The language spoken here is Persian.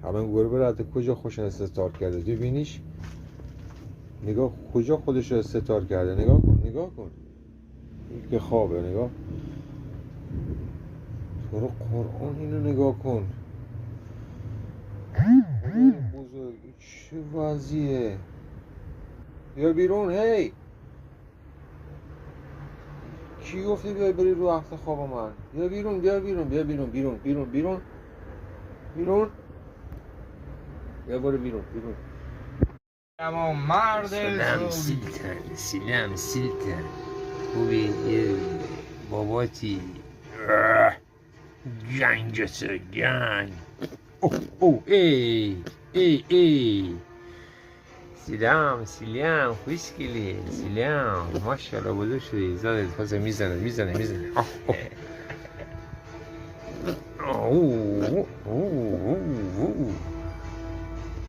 الان گوره برای کجا خوش استارت کرده ببینیش. نگاه کجا خودش رو استارت کرده. نگاه کن نگاه کن که خوابه. نگاه تو رو قرآن اینو نگاه کن. بزرگ چه وضعیه. بیا بیرون. هی کی گفته بیای بری رو وقت خواب من؟ بیا بیرون بیا بیرون بیا بیرون بیرون بیرون بیرون بیرون. بیا برو بیرون بیرون. اما مرد سلام سیلتن خوبی یه باباتی جنگسه جنگ. اوه ای سلام خوشگلی سلام ماشاءالله بزرگ شدی زادت پاسه میزنه اوه